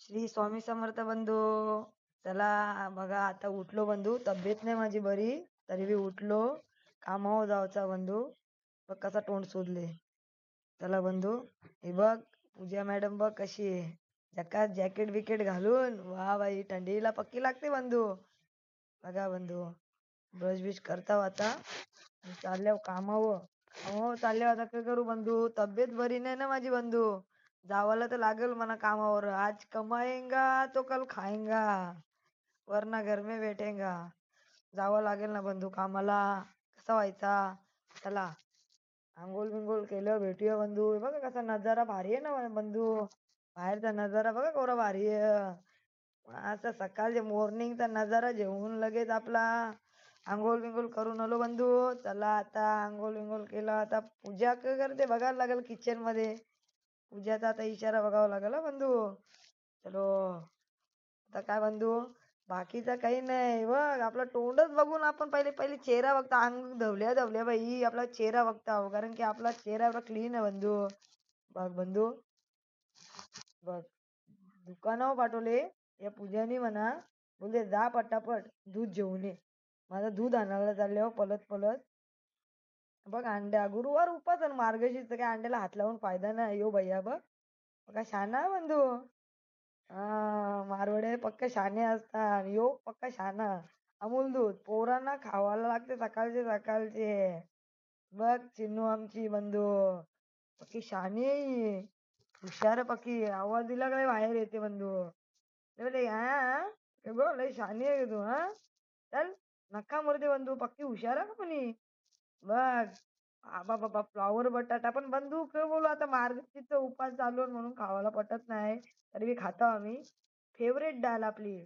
श्री स्वामी समर्थ बंधू. चला बघा, आता उठलो बंधू. तब्येत नाही माझी बरी, तरी बी उठलो. कामावर जायचा बंधू. बघ कसा तोंड सोडले. चला बंधू, हे बघ पूजा मॅडम बघ कशी आहे. जकात जॅकेट बिकेट घालून, वा बाई थंडीला पक्की लागते बंधू. बघा बंधू, ब्रश बिश करता आता चालल्या कामावर. हो चालल्या आता. काय करू बंधू, तब्येत बरी नाही ना माझी बंधू. जावाला तर लागेल म्हणा कामावर. आज कमाएंगा तो कल खाएंगा, वरना घर में बैठेगा. जावं लागेल ना बंधू कामाला. कसा व्हायचा. चला, आंघोळ बिंघोळ केलं, भेटूया बंधू. हे बघा कसा नजारा भारी आहे ना बंधू. बाहेरचा नजारा बघा केवढा भारी आहे. असा सकाळचे मॉर्निंगचा नजारा घेऊन लगेच आपला आंघोळ बिंघोळ करून आलो बंधू. चला आता आंघोळ बिंघोळ केलं, आता पूजा करते बघायला लागेल किचन मध्ये. पूजाचा आता इशारा बघावा लागेल हा बंधू. चलो आता काय बंधू, बाकीचं काही नाही. बघ आपला तोंडच बघून आपण पहिले पहिले चेहरा बघता. अंग धवल्या धवल्या बाई आपला चेहरा बघता, कारण की आपला चेहरा एवढा क्लीन आहे बंधू. बघ बंधू, बघ दुकानावर पाठवले या पूजानी म्हणा. बोलते जा पटापट दूध घेऊन ये. माझं दूध आणायला चालले हो पलत पलत. बघ अंड्या, गुरुवार उपास आणि मार्गशीर्ष काय अंड्याला हात लावून फायदा नाही. यो भैया बघ बघा शाना आहे बंधू. हा मारवडे पक्का शाने असतात. यो पक्का शाना. अमूल दूध पोरांना खावायला लागते सकाळचे सकाळचे. बघ चिन्नू आमची बंधू पक्की शानी आहे ही. हुशार आहे पक्की. आवाज दिला काय बाहेर येते बंधू. ते बोलते, हा हे बघ लय शानी आहे तू. हा चल नका मरते बंधू, पक्की हुशार आहे का कोणी. बघ बाबा बाबा फ्लॉवर बटाटा पण बंधू काय बोलू आता. मार्गशीर्षचा उपास चालू आहे म्हणून खावायला पटत नाही, तरी बी खातो आम्ही. फेवरेट डाल आपली.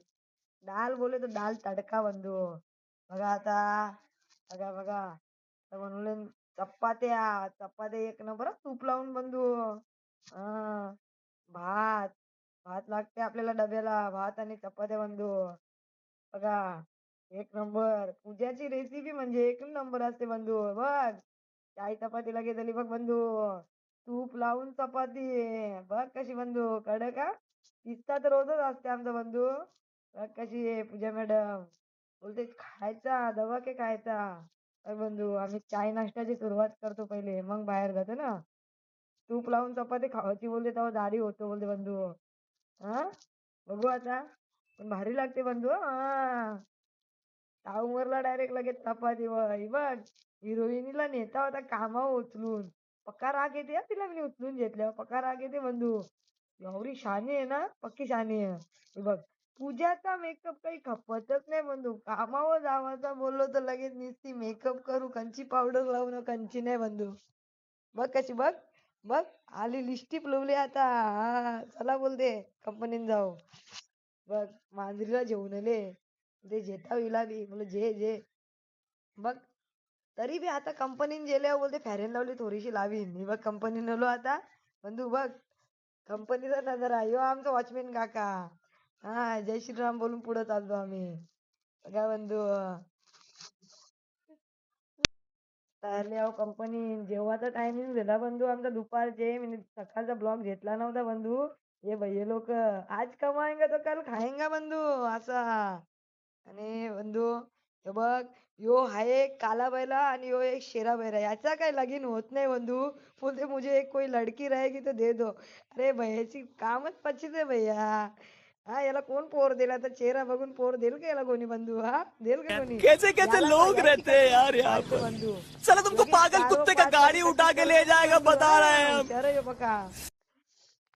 डाल बोले तर डाल तडका बंधू. बघा आता, बघा बघा आता बनवले चपात्या. चपात्या एक नंबर हं, तूप लावून बंधू. हा भात, भात लागते आपल्याला डब्याला. भात आणि चपात्या बंधू. बघा एक नंबर. पूजाची रेसिपी म्हणजे एक नंबर असते बंधू. बघ चाय चपाती लगेच झाली बघ बंधू. तूप लावून चपाती. बघ कशी बंधू कडक का. किस्सा तर रोजच असते आमचा बंधू. बघ कशी आहे पूजा मॅडम. बोलते खायचा दवा के खायचा. बघ बंधू, आम्ही चाय नाश्त्याची सुरुवात करतो पहिले, मग बाहेर जातो ना. तूप लावून चपाती खावायची बोलते तेव्हा दाढी होतो बोलते बंधू. हा बघू आता, पण भारी लागते बंधू. हा टाऊनवरला डायरेक्ट लगेच चपाती. बघ हिरोईनीला नेता होता कामावर उचलून. पक्का राग येते हा तिला मी उचलून घेतल्यावर. पक्का राग येते बंधू. एवढी शानी आहे ना, पक्की शानी आहे. हे बघ पूजाचा मेकअप काही खपतच नाही बंधू. कामावर जावाचा बोललो तर लगेच नुसती मेकअप करू, कंची पावडर लावून कंची नाही बंधू. बघ कशी बघ. बघ आली लिपस्टिक लावली आता. हा चला बोलते कंपनीत जाऊ. बघ मांजरीला जेवून आले. ते जेता हिला बी बोल जे जे. बघ तरी बी आता कंपनीत गेल्यावर बोलते फॅरेन लावली थोडीशी लावीन. मी बघ कंपनीत आलो आता बंधू. बघ कंपनीचा नजारा. ह्यो आमचा वॉचमॅन काका. हा जय श्रीराम बोलून पुढे चालतो आम्ही. बघा बंधू तयारले आहो कंपनी. जेव्हाचा टायमिंग झाला बंधू आमचा दुपारचे. मी सकाळचा ब्लॉग घेतला नव्हता बंधू. हे भैया लोक आज कमाएंगा तो कल खाएंगा बंधू असा. आणि बंधू हे बघ, यो आहे एक काला बैला आणि यो एक शेरा बैला. याचा काय लगीन होत नाही बंधू. बोलते मुझे एक कोई लड़की रहेगी तो दे दो. अरे भैयाची कामच पच्चीस आहे भैया. हा याला कोण पोर दिला तर चेहरा बघून पोर देईल का याला कोणी बंधू. हा देईल का कोणी. कैसे कैसे याला लोग याची रहते हैं यार यहाँ पाहिजे पर. बंधू. साला तुमको योगेश पागल दारू कुत्ते का पाच गाड़ी कधी उठा कधी के ले करून जाएगा बंधू. बता हा रहे हैं हम. हुशार आहे ह्यो बघा.